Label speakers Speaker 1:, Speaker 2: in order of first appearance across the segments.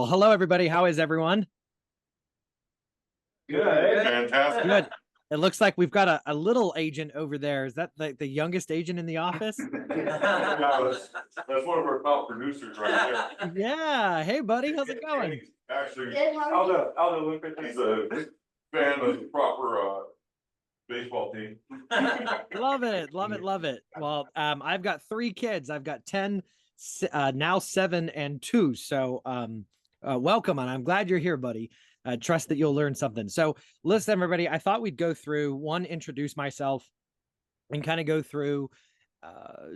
Speaker 1: Well, hello everybody. How is everyone?
Speaker 2: Good. Fantastic.
Speaker 1: Good. It looks like we've got a little agent over there. Is that the youngest agent in the office?
Speaker 2: That's one of our top producers right there.
Speaker 1: Yeah. Hey, buddy. How's it going?
Speaker 2: Actually, Aldo, look at he's a fan of the proper baseball team.
Speaker 1: Love it. Love it. Love it. Well, I've got 3 kids. I've got 10, now 7 and 2. So, welcome, and I'm glad you're here, buddy. Trust that you'll learn something. So, listen, everybody. I thought we'd go through one, introduce myself, and kind of go through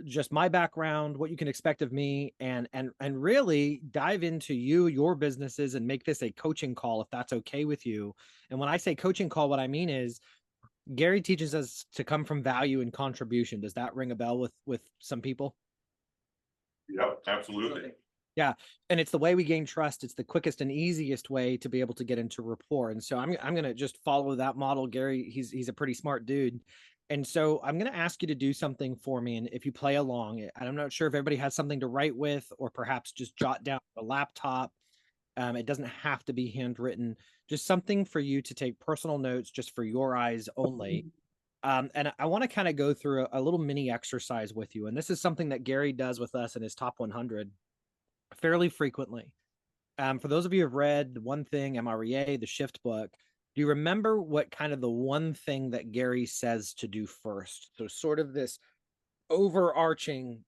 Speaker 1: just my background, what you can expect of me, and really dive into your businesses, and make this a coaching call if that's okay with you. And when I say coaching call, what I mean is Gary teaches us to come from value and contribution. Does that ring a bell with some people?
Speaker 2: Yep, absolutely.
Speaker 1: Yeah, and it's the way we gain trust. It's the quickest and easiest way to be able to get into rapport. And so I'm going to just follow that model. Gary, he's a pretty smart dude. And so I'm going to ask you to do something for me. And if you play along, I'm not sure if everybody has something to write with, or perhaps just jot down a laptop. It doesn't have to be handwritten, just something for you to take personal notes just for your eyes only. And I want to kind of go through a little mini exercise with you. And this is something that Gary does with us in his top 100 fairly frequently. For those of you who have read One Thing, MREA, the Shift book, do you remember what kind of the one thing that Gary says to do first? So sort of this overarching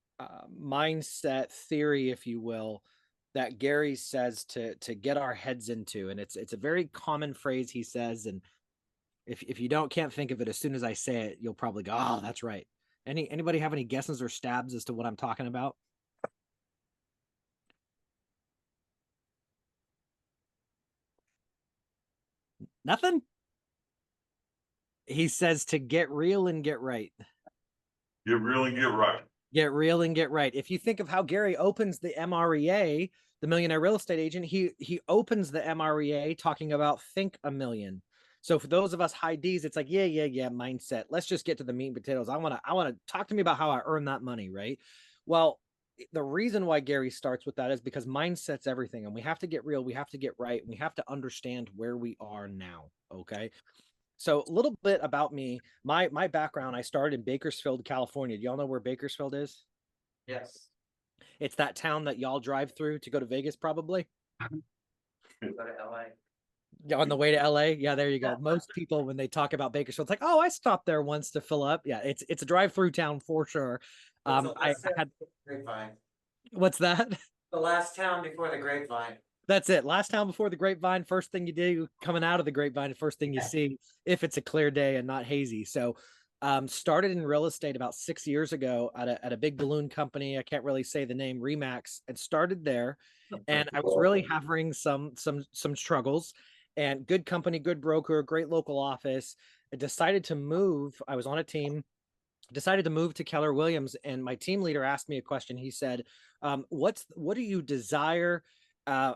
Speaker 1: mindset theory, if you will, that Gary says to get our heads into. And it's a very common phrase he says. And if you can't think of it, as soon as I say it, you'll probably go, oh, that's right. Anybody have any guesses or stabs as to what I'm talking about? Nothing? He says to get real and get right.
Speaker 2: Get real and get right.
Speaker 1: Get real and get right. If you think of how Gary opens the MREA, the Millionaire Real Estate Agent, he opens the MREA talking about think a million. So for those of us high D's, it's like, yeah, mindset. Let's just get to the meat and potatoes. I want to talk to me about how I earn that money, right? Well, the reason why Gary starts with that is because mindset's everything, and we have to get real, we have to get right, and we have to understand where we are now. Okay. So a little bit about me, my background, I started in Bakersfield, California. Do y'all know where Bakersfield is?
Speaker 3: Yes.
Speaker 1: It's that town that y'all drive through to go to Vegas, probably.
Speaker 3: Go to LA.
Speaker 1: Yeah, on the way to LA. Yeah, there you go. Most people, when they talk about Bakersfield, it's like, oh, I stopped there once to fill up. Yeah, it's a drive-through town for sure. I had
Speaker 3: Grapevine.
Speaker 1: What's that?
Speaker 3: The last town before the Grapevine.
Speaker 1: That's it. Last town before the Grapevine. First thing you do coming out of the Grapevine, first thing you see, if it's a clear day and not hazy. So started in real estate about 6 years ago at a big balloon company. I can't really say the name, Remax, and started there. And I was really having some struggles, and good company, good broker, great local office. I decided to move. I was on a team, decided to move to Keller Williams, and my team leader asked me a question. He said, what do you desire?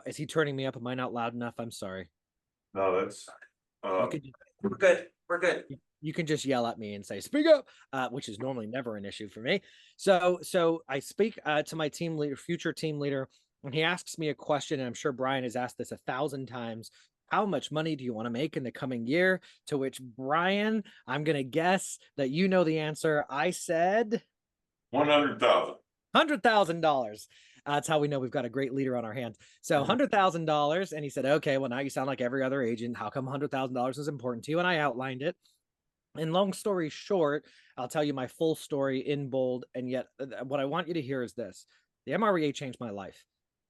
Speaker 1: Is he turning me up? Am I not loud enough? I'm sorry.
Speaker 2: No, that's
Speaker 3: We're good. We're good.
Speaker 1: You can just yell at me and say, speak up, which is normally never an issue for me. So I speak to my team leader, future team leader, and he asks me a question, and I'm sure Brian has asked this 1,000 times. How much money do you want to make in the coming year? To which, Brian, I'm going to guess that you know the answer. I said
Speaker 2: 100,000.
Speaker 1: $100,000. That's how we know we've got a great leader on our hands. So $100,000. And he said, okay, well, now you sound like every other agent. How come $100,000 is important to you? And I outlined it. And long story short, I'll tell you my full story in bold. And yet what I want you to hear is this. The MREA changed my life.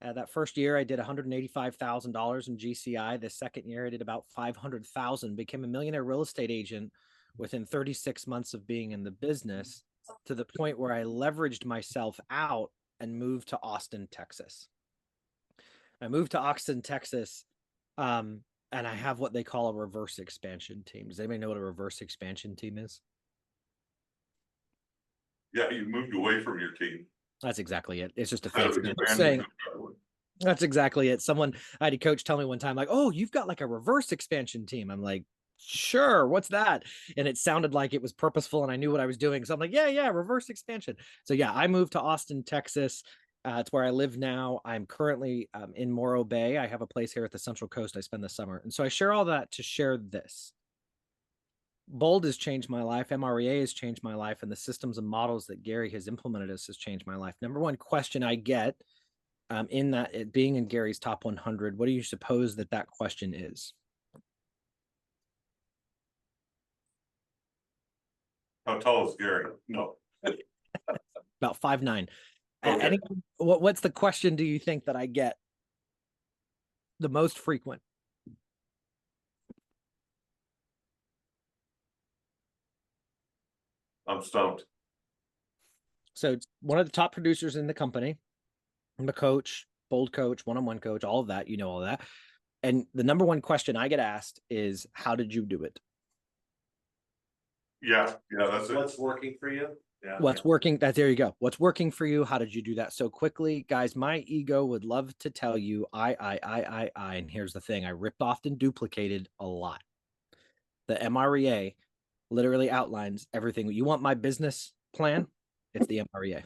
Speaker 1: That first year I did $185,000 in GCI. The second year I did about 500,000, became a millionaire real estate agent within 36 months of being in the business, to the point where I leveraged myself out and moved to Austin, Texas. I moved to Austin, Texas, and I have what they call a reverse expansion team. Does anybody know what a reverse expansion team is?
Speaker 2: Yeah, you moved away from your team.
Speaker 1: That's exactly it. It's just a fancy saying. That's exactly it. I had a coach tell me one time, like, oh, you've got like a reverse expansion team. I'm like, sure, what's that? And it sounded like it was purposeful and I knew what I was doing. So I'm like, yeah, reverse expansion. So yeah, I moved to Austin, Texas, It's where I live now. I'm currently in Morro Bay. I have a place here at the Central Coast. I spend the summer. And so I share all that to share this. Bold has changed my life. MREA has changed my life. And the systems and models that Gary has implemented has changed my life. Number one question I get in that, it being in Gary's top 100, what do you suppose that question is?
Speaker 2: How tall is Gary? No.
Speaker 1: About 5'9".
Speaker 2: Okay.
Speaker 1: What's the question do you think that I get the most frequent?
Speaker 2: I'm stumped.
Speaker 1: So it's one of the top producers in the company. I'm a coach, bold coach, one-on-one coach, all of that, you know, all that. And the number one question I get asked is, how did you do it?
Speaker 2: Yeah, that's it.
Speaker 4: What's working for you? Yeah.
Speaker 1: What's working? There you go. What's working for you? How did you do that so quickly? Guys, my ego would love to tell you I. And here's the thing. I ripped off and duplicated a lot. The MREA literally outlines everything. You want my business plan? It's the MREA.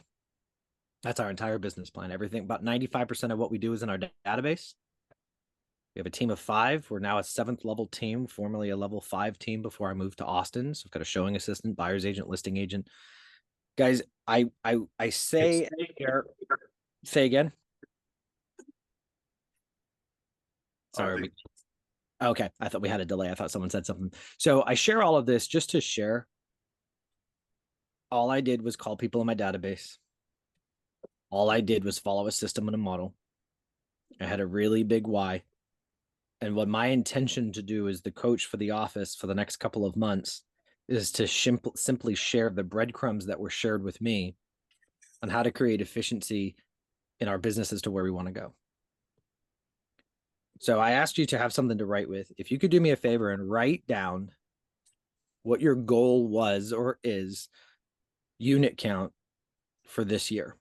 Speaker 1: That's our entire business plan. Everything, about 95% of what we do is in our database. We have a team of 5. We're now a 7th level team, formerly a level 5 team before I moved to Austin. So I've got a showing assistant, buyer's agent, listing agent. Guys, I say here, say again. Sorry. Okay. I thought we had a delay. I thought someone said something. So I share all of this just to share. All I did was call people in my database. All I did was follow a system and a model. I had a really big why. And what my intention to do as the coach for the office for the next couple of months is to simply share the breadcrumbs that were shared with me on how to create efficiency in our businesses to where we want to go. So I asked you to have something to write with. If you could do me a favor and write down what your goal was or is unit count for this year.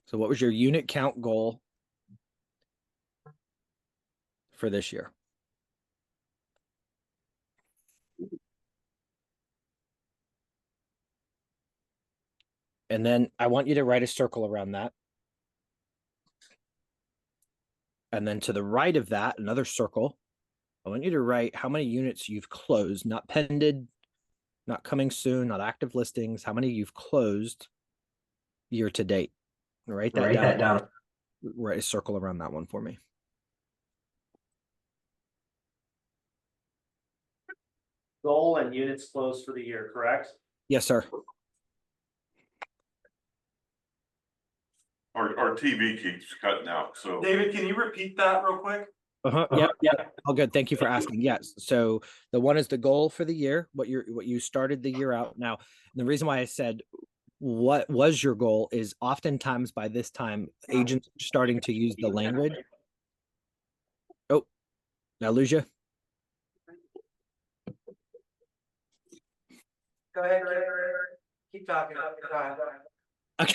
Speaker 1: So what was your unit count goal for this year? And then I want you to write a circle around that. And then to the right of that, another circle. I want you to write how many units you've closed, not pended, not coming soon, not active listings, how many you've closed year to date. Write that down. Write a circle around that one for me.
Speaker 4: Goal and units closed for the year, correct?
Speaker 1: Yes, sir.
Speaker 2: Our TV keeps cutting out, so.
Speaker 4: David, can you repeat that real quick?
Speaker 1: Yep. All good. Thank you for asking. Yes. So the one is the goal for the year, what you started the year out. Now, the reason why I said what was your goal is oftentimes by this time, agents are starting to use the language. Oh, did I lose you?
Speaker 3: Go ahead. Keep talking. Go ahead.
Speaker 1: Okay.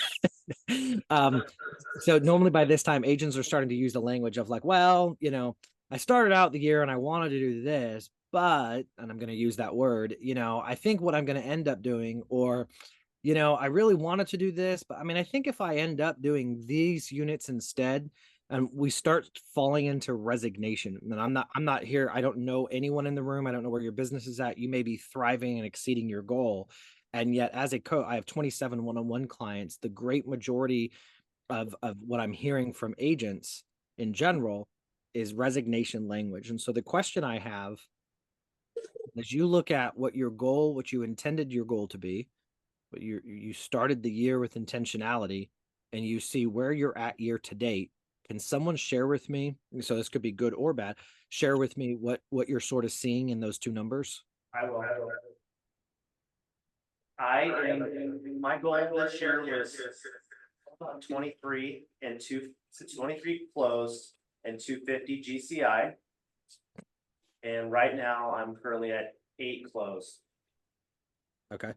Speaker 1: So normally by this time, agents are starting to use the language of like, well, you know, I started out the year and I wanted to do this, but, and I'm going to use that word, you know, I think what I'm going to end up doing, or, you know, I really wanted to do this, but I mean, I think if I end up doing these units instead, and we start falling into resignation, and I'm not here. I don't know anyone in the room. I don't know where your business is at. You may be thriving and exceeding your goal. And yet as a coach, I have 27 one-on-one clients. The great majority of what I'm hearing from agents in general is resignation language. And so the question I have, as you look at what your goal, what you intended your goal to be, but you started the year with intentionality, and you see where you're at year to date, can someone share with me, so this could be good or bad, share with me what you're sort of seeing in those two numbers?
Speaker 4: I will. My goal this year was 23 and 23 closed and 250 GCI. And right now I'm currently at 8 closed.
Speaker 1: Okay.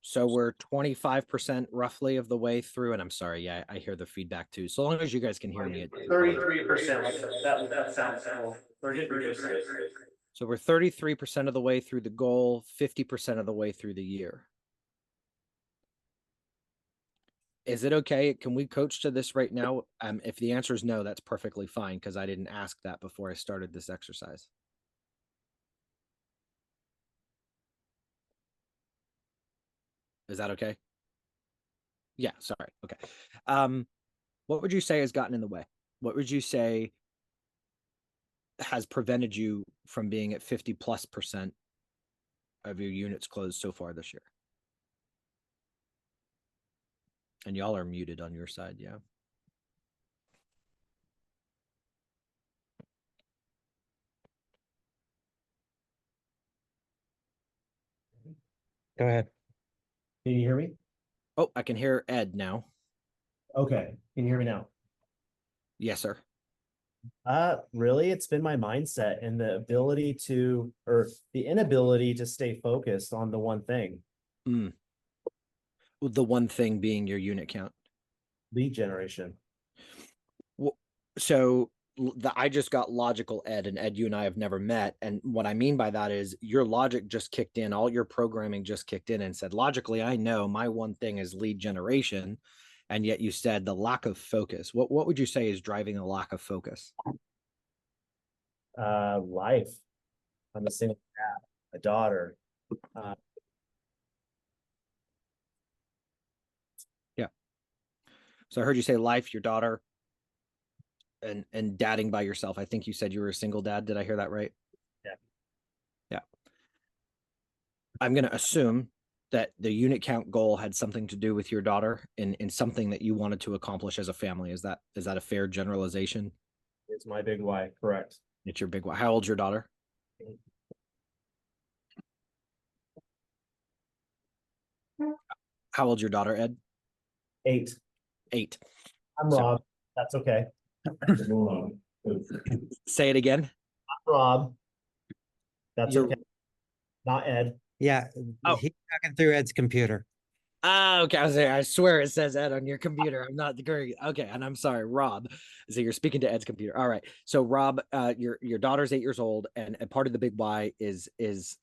Speaker 1: So we're 25% roughly of the way through, and I'm sorry, yeah, I hear the feedback too. So long as you guys can hear me.
Speaker 4: 33%. That sounds cool. 33%.
Speaker 1: So we're 33% of the way through the goal, 50% of the way through the year. Is it okay? Can we coach to this right now? If the answer is no, that's perfectly fine because I didn't ask that before I started this exercise. Is that okay? Yeah, sorry. Okay. What would you say has gotten in the way? What would you say has prevented you from being at 50+% of your units closed so far this year? And y'all are muted on your side, yeah.
Speaker 5: Go ahead. Can you hear me?
Speaker 1: Oh, I can hear Ed now.
Speaker 5: Okay. Can you hear me now?
Speaker 1: Yes, sir.
Speaker 5: Really, it's been my mindset and the ability to, or the inability to stay focused on the one thing,
Speaker 1: Mm. The one thing being your unit count.
Speaker 5: lead generation.
Speaker 1: So I just got logical Ed, and Ed, you and I have never met. And what I mean by that is your logic just kicked in, all your programming just kicked in and said, logically, I know my one thing is lead generation. And yet you said the lack of focus. What would you say is driving a lack of focus?
Speaker 5: Life. I'm a single dad, a daughter.
Speaker 1: Yeah. So I heard you say life, your daughter, and dadding by yourself. I think you said you were a single dad. Did I hear that right?
Speaker 5: Yeah.
Speaker 1: Yeah. I'm going to assume that the unit count goal had something to do with your daughter in something that you wanted to accomplish as a family. Is that a fair generalization?
Speaker 5: It's my big why. Correct.
Speaker 1: It's your big one. How old's your daughter? How old's your daughter, Ed?
Speaker 5: 8.
Speaker 1: 8.
Speaker 5: I'm
Speaker 1: So-
Speaker 5: Rob. That's okay.
Speaker 1: Say it again.
Speaker 5: I'm Rob. That's
Speaker 1: You're-
Speaker 5: okay. Not Ed.
Speaker 6: Yeah,
Speaker 1: Oh.
Speaker 6: he's talking through Ed's computer.
Speaker 1: Okay. I swear it says Ed on your computer. I'm not the great. Okay, and I'm sorry, Rob. So you're speaking to Ed's computer. All right. So Rob, your daughter's 8 years old, and part of the big why is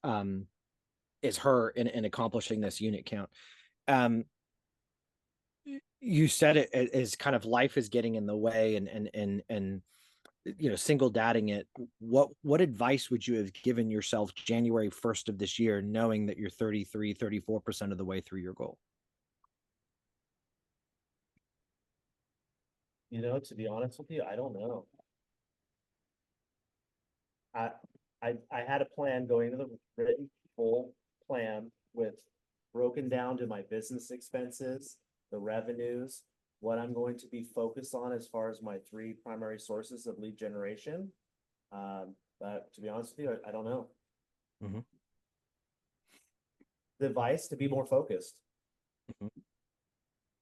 Speaker 1: her in accomplishing this unit count. You said it is kind of life is getting in the way, and single dadding it. What advice would you have given yourself January 1st of this year, knowing that you're 34% of the way through your goal?
Speaker 5: To be honest with you, I don't know. I had a plan going into the written full plan with broken down to my business expenses, the revenues, what I'm going to be focused on as far as my 3 primary sources of lead generation. But to be honest with you, I don't know.
Speaker 1: Mhm.
Speaker 5: The advice to be more focused.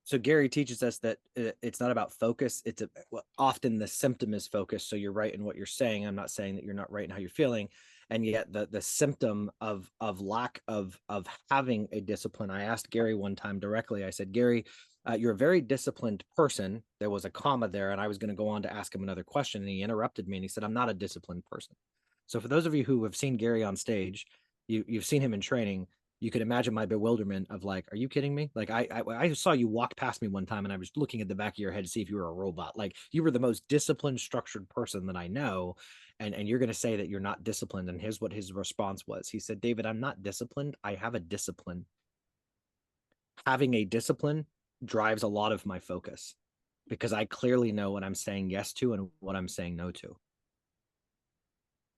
Speaker 1: So Gary teaches us that it's not about focus. Often the symptom is focus. So you're right in what you're saying. I'm not saying that you're not right in how you're feeling. And yet the symptom of lack of having a discipline. I asked Gary one time directly. I said, Gary, you're a very disciplined person. There was a comma there, and I was going to go on to ask him another question, and he interrupted me and he said, I'm not a disciplined person. So for those of you who have seen Gary on stage, you've seen him in training. You could imagine my bewilderment of like, are you kidding me? Like I saw you walk past me one time and I was looking at the back of your head to see if you were a robot. Like you were the most disciplined, structured person that I know. And you're going to say that you're not disciplined. And here's what his response was. He said, David, I'm not disciplined. I have a discipline. Having a discipline drives a lot of my focus because I clearly know what I'm saying yes to and what I'm saying no to.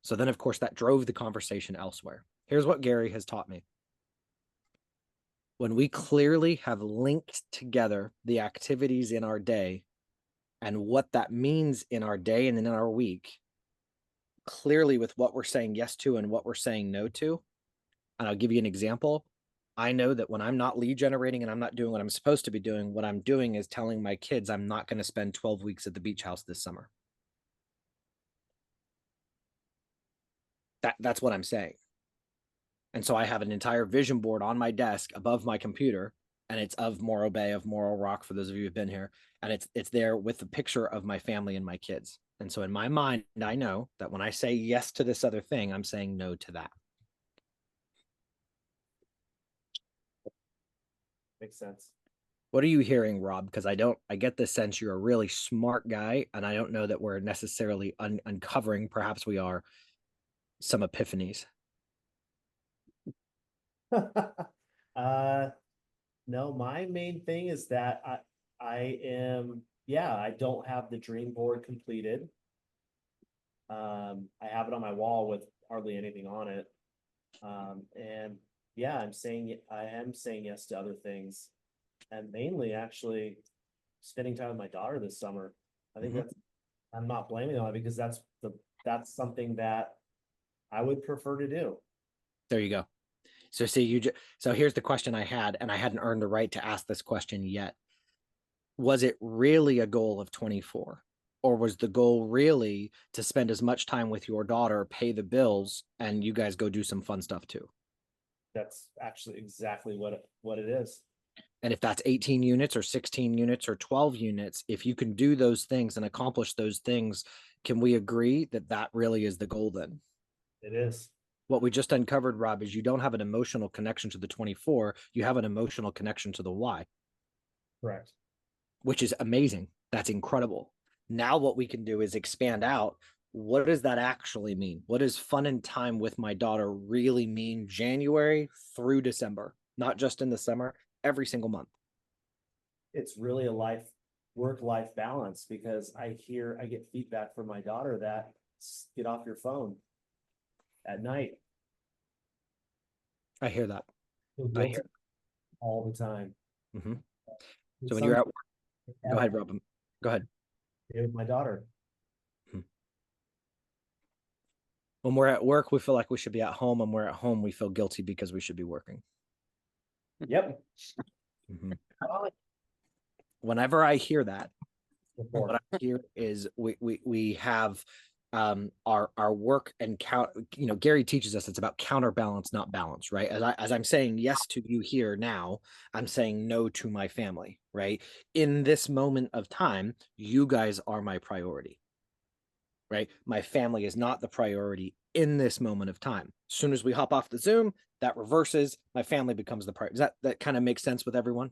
Speaker 1: So then, of course, that drove the conversation elsewhere. Here's what Gary has taught me. When we clearly have linked together the activities in our day and what that means in our day and in our week, clearly with what we're saying yes to and what we're saying no to. And I'll give you an example. I know that when I'm not lead generating and I'm not doing what I'm supposed to be doing, what I'm doing is telling my kids I'm not going to spend 12 weeks at the beach house this summer. That's what I'm saying. And so I have an entire vision board on my desk above my computer, and it's of Morro Bay, of Morro Rock, for those of you who've been here. And it's there with a picture of my family and my kids. And so in my mind, I know that when I say yes to this other thing, I'm saying no to that.
Speaker 5: Makes sense.
Speaker 1: What are you hearing, Rob? Because I get the sense you're a really smart guy, and I don't know that we're necessarily uncovering, perhaps we are, some epiphanies.
Speaker 5: No, my main thing is that I don't have the dream board completed. I have it on my wall with hardly anything on it. And yeah, I am saying yes to other things. And mainly actually spending time with my daughter this summer. I think
Speaker 1: Mhm.
Speaker 5: I'm not blaming on it because that's something that I would prefer to do.
Speaker 1: There you go. So see, so here's the question I had, and I hadn't earned the right to ask this question yet. Was it really a goal of 24? Or was the goal really to spend as much time with your daughter, pay the bills, and you guys go do some fun stuff too?
Speaker 5: That's actually exactly what it is.
Speaker 1: And if that's 18 units or 16 units or 12 units, if you can do those things and accomplish those things, can we agree that that really is the goal then?
Speaker 5: It is.
Speaker 1: What we just uncovered, Rob, is you don't have an emotional connection to the 24, you have an emotional connection to the why.
Speaker 5: Correct.
Speaker 1: Which is amazing. That's incredible. Now what we can do is expand out. What does that actually mean? What does fun and time with my daughter really mean January through December? Not just in the summer, every single month.
Speaker 5: It's really a work-life balance because I get feedback from my daughter that get off your phone at night.
Speaker 1: I hear that.
Speaker 5: Feel
Speaker 1: I
Speaker 5: guilty
Speaker 1: hear.
Speaker 5: all the time.
Speaker 1: Mm-hmm.
Speaker 5: It's
Speaker 1: So when you're at work,
Speaker 5: something
Speaker 1: go ahead, Rob. Go ahead.
Speaker 5: with my daughter.
Speaker 1: When we're at work, we feel like we should be at home. When we're at home, we feel guilty because we should be working.
Speaker 5: Yep.
Speaker 1: Mm-hmm. Whenever I hear that,
Speaker 5: Before.
Speaker 1: what I hear is we have our work and count. You know, Gary teaches us it's about counterbalance, not balance, right? As I'm saying yes to you here now, I'm saying no to my family, right? In this moment of time, you guys are my priority, right? My family is not the priority in this moment of time. As soon as we hop off the Zoom, that reverses. My family becomes the priority. Does that kind of make sense with everyone?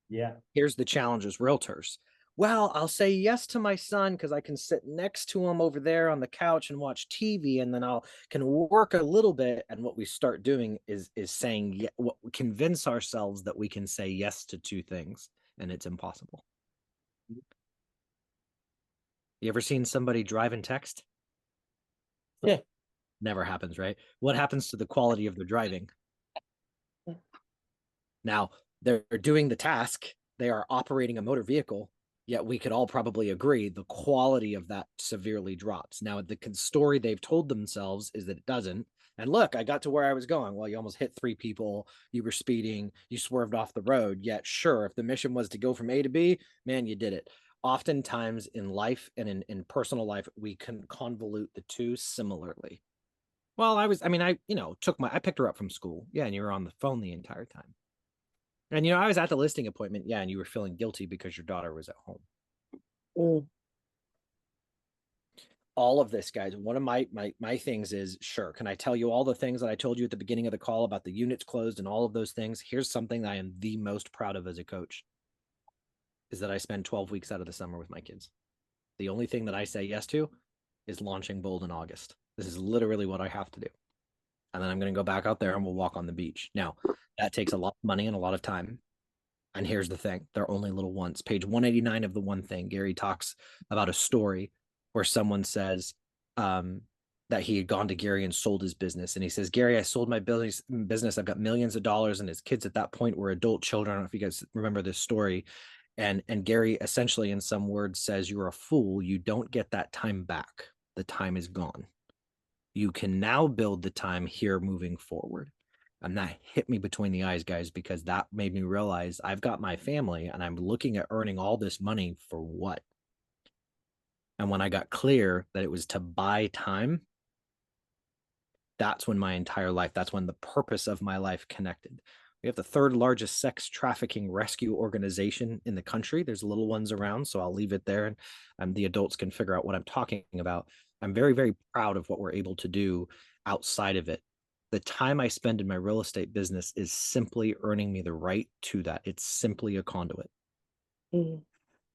Speaker 5: Yeah.
Speaker 1: Here's the challenge as realtors. Well, I'll say yes to my son because I can sit next to him over there on the couch and watch TV, and then I'll can work a little bit. And what we start doing is saying what convince ourselves that we can say yes to two things, and it's impossible. You ever seen somebody drive and text?
Speaker 6: Yeah.
Speaker 1: Never happens, right? What happens to the quality of their driving? Now, they're doing the task, they are operating a motor vehicle, yet we could all probably agree the quality of that severely drops. Now, the story they've told themselves is that it doesn't. And look, I got to where I was going. Well, you almost hit 3 people, you were speeding, you swerved off the road. Yet, sure, if the mission was to go from A to B, man, you did it. Oftentimes in life and in personal life, we can convolute the two similarly. Well, I picked her up from school. Yeah, and you were on the phone the entire time. And I was at the listing appointment. Yeah, and you were feeling guilty because your daughter was at home. All of this, guys. One of my things is, sure, can I tell you all the things that I told you at the beginning of the call about the units closed and all of those things? Here's something that I am the most proud of as a coach is that I spend 12 weeks out of the summer with my kids. The only thing that I say yes to is launching Bold in August. This is literally what I have to do. And then I'm going to go back out there and we'll walk on the beach. Now, that takes a lot of money and a lot of time. And here's the thing, they're only little ones. Page 189 of the One Thing, Gary talks about a story where someone says that he had gone to Gary and sold his business. And he says, Gary, I sold my business. I've got millions of dollars. And his kids at that point were adult children. I don't know if you guys remember this story. And Gary essentially in some words says, you're a fool. You don't get that time back. The time is gone. You can now build the time here moving forward. And that hit me between the eyes, guys, because that made me realize I've got my family and I'm looking at earning all this money for what? And when I got clear that it was to buy time, that's when my entire life, that's when the purpose of my life connected. We have the 3rd largest sex trafficking rescue organization in the country. There's little ones around, so I'll leave it there and the adults can figure out what I'm talking about. I'm very, very proud of what we're able to do outside of it. The time I spend in my real estate business is simply earning me the right to that. It's simply a conduit.
Speaker 6: Mm.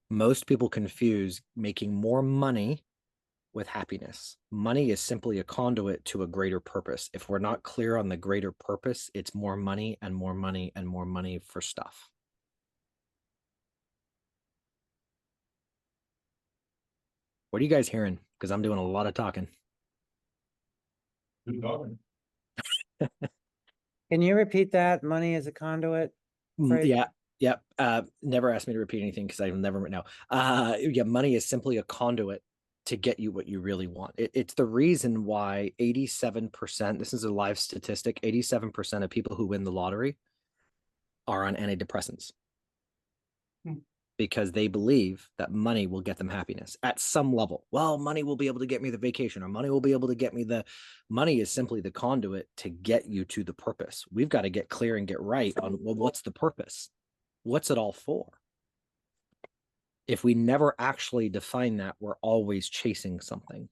Speaker 1: Most people confuse making more money with happiness. Money is simply a conduit to a greater purpose. If we're not clear on the greater purpose, it's more money and more money and more money for stuff. What are you guys hearing? Because I'm doing a lot of talking.
Speaker 2: Good talking.
Speaker 3: Can you repeat that? Money is a conduit? Phrase?
Speaker 1: Yeah. Yep. Never ask me to repeat anything because I've never know. Yeah, money is simply a conduit to get you what you really want. It's the reason why 87%, this is a live statistic, 87% of people who win the lottery are on antidepressants. Because they believe that money will get them happiness at some level. Well, money will be able to get me the vacation, or money will be able to get me the money is simply the conduit to get you to the purpose. We've got to get clear and get right on, well, what's the purpose? What's it all for? If we never actually define that, we're always chasing something.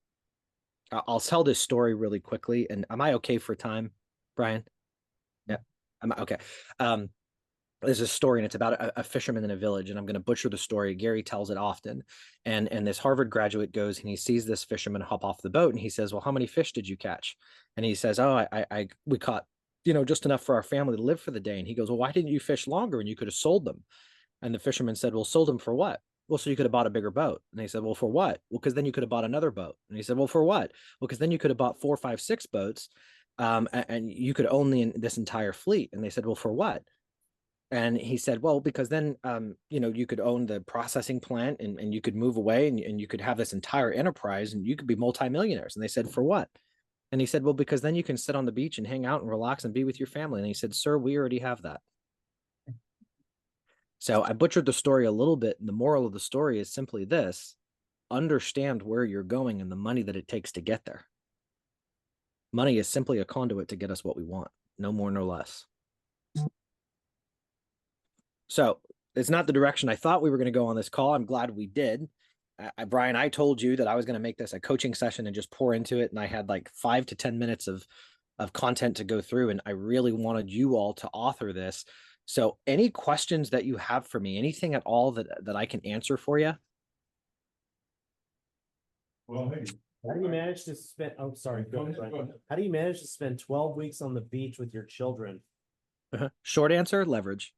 Speaker 1: I'll tell this story really quickly. And am I okay for time, Brian? Yeah. I'm okay. There's a story, and it's about a fisherman in a village, and I'm going to butcher the story. Gary tells it often. And this Harvard graduate goes and he sees this fisherman hop off the boat, and he says, well, how many fish did you catch? And he says, oh, we caught, just enough for our family to live for the day. And he goes, well, why didn't you fish longer and you could have sold them? And the fisherman said, well, sold them for what? Well, so you could have bought a bigger boat. And they said, well, for what? Well, because then you could have bought another boat. And he said, well, for what? Well, because then you could have bought 4, 5, 6 boats, and you could own this entire fleet. And they said, well, for what? And he said, well, because then, you could own the processing plant, and you could move away, and you could have this entire enterprise, and you could be multimillionaires. And they said, for what? And he said, well, because then you can sit on the beach and hang out and relax and be with your family. And he said, sir, we already have that. So I butchered the story a little bit. And the moral of the story is simply this: understand where you're going and the money that it takes to get there. Money is simply a conduit to get us what we want. No more, no less. So it's not the direction I thought we were going to go on this call. I'm glad we did. Brian, I told you that I was going to make this a coaching session and just pour into it. And I had like 5 to 10 minutes of content to go through. And I really wanted you all to author this. So any questions that you have for me, anything at all that I can answer for you?
Speaker 2: Well, hey.
Speaker 5: How do you manage to spend, oh, sorry, go ahead, Brian. How do you manage to spend 12 weeks on the beach with your children?
Speaker 1: Short answer, leverage.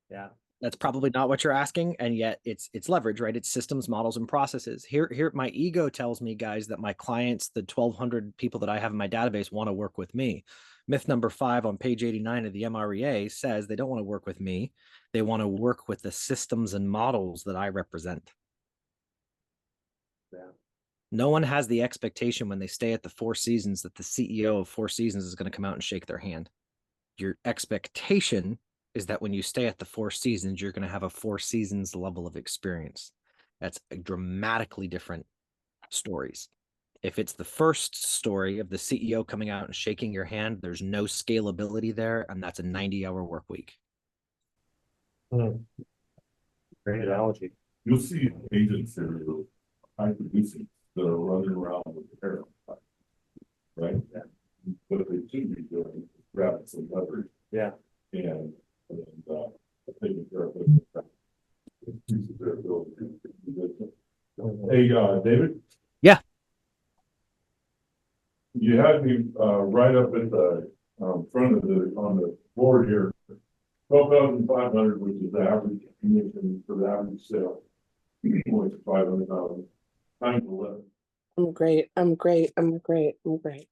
Speaker 5: Yeah.
Speaker 1: That's probably not what you're asking, and yet it's leverage, right? It's systems, models, and processes. Here, my ego tells me, guys, that my clients, the 1,200 people that I have in my database, want to work with me. Myth number 5 on page 89 of the MREA says they don't want to work with me. They want to work with the systems and models that I represent.
Speaker 5: Yeah.
Speaker 1: No one has the expectation when they stay at the Four Seasons that the CEO of Four Seasons is going to come out and shake their hand. Your expectation is that when you stay at the Four Seasons, you're going to have a Four Seasons level of experience. That's dramatically different stories. If it's the first story of the CEO coming out and shaking your hand, there's no scalability there, and that's a 90-hour work week.
Speaker 5: Great analogy.
Speaker 2: You'll see agents that are high producing that are running around with the hair on fire. Right? Yeah. What they should be doing is grabbing some leverage.
Speaker 5: Yeah.
Speaker 2: And taking care of their ability to do business. Hey, David?
Speaker 1: Yeah.
Speaker 2: You had me right up at the front of on the board here, 12,500, which is the average commission for the average sale. Points 500,000 times 11.
Speaker 6: I'm great. I'm great. I'm great. I'm great.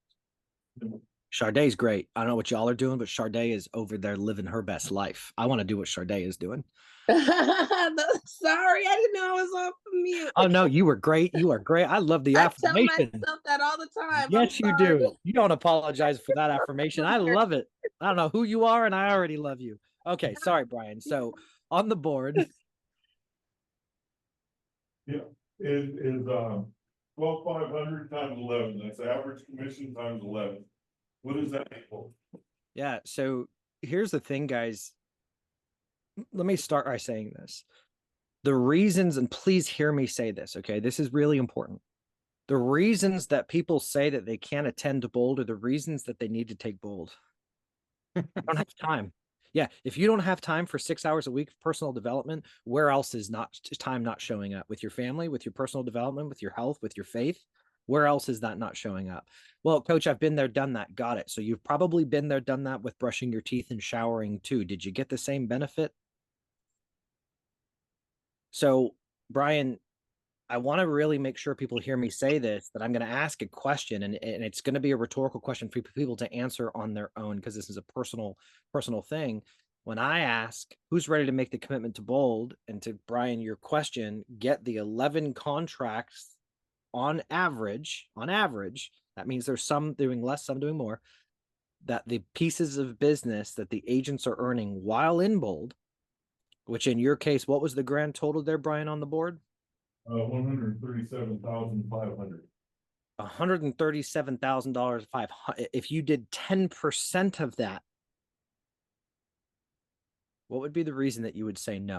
Speaker 1: Charday's great. I don't know what y'all are doing, but Charday is over there living her best life. I want to do what Charday is doing.
Speaker 6: Sorry, I didn't know I was off mute.
Speaker 1: Oh no, you were great. You are great. I love the
Speaker 6: I tell
Speaker 1: affirmation.
Speaker 6: myself that all the time.
Speaker 1: Yes,
Speaker 6: I'm
Speaker 1: you
Speaker 6: sorry.
Speaker 1: do. You don't apologize for that affirmation. I love it. I don't know who you are, and I already love you. Okay, sorry, Brian. So on the board.
Speaker 2: Yeah, is 12,500 times 11. That's average commission times 11. What is that equal?
Speaker 1: Yeah. So here's the thing, guys. Let me start by saying this. The reasons, and please hear me say this, okay? This is really important. The reasons that people say that they can't attend to bold are the reasons that they need to take bold. I don't have time. Yeah, if you don't have time for 6 hours a week of personal development, where else is not time not showing up? With your family, with your personal development, with your health, with your faith? Where else is that not showing up? Well, coach, I've been there, done that. Got it. So you've probably been there, done that with brushing your teeth and showering too. Did you get the same benefit? So, Brian, I want to really make sure people hear me say this, that I'm going to ask a question, and it's going to be a rhetorical question for people to answer on their own, because this is a personal thing. When I ask who's ready to make the commitment to bold, and to Brian, your question, get the 11 contracts on average, that means there's some doing less, some doing more, that the pieces of business that the agents are earning while in bold, which in your case, what was the grand total there, Brian, on the board?
Speaker 2: 137,500.
Speaker 1: $137,000. If you did 10% of that, what would be the reason that you would say no?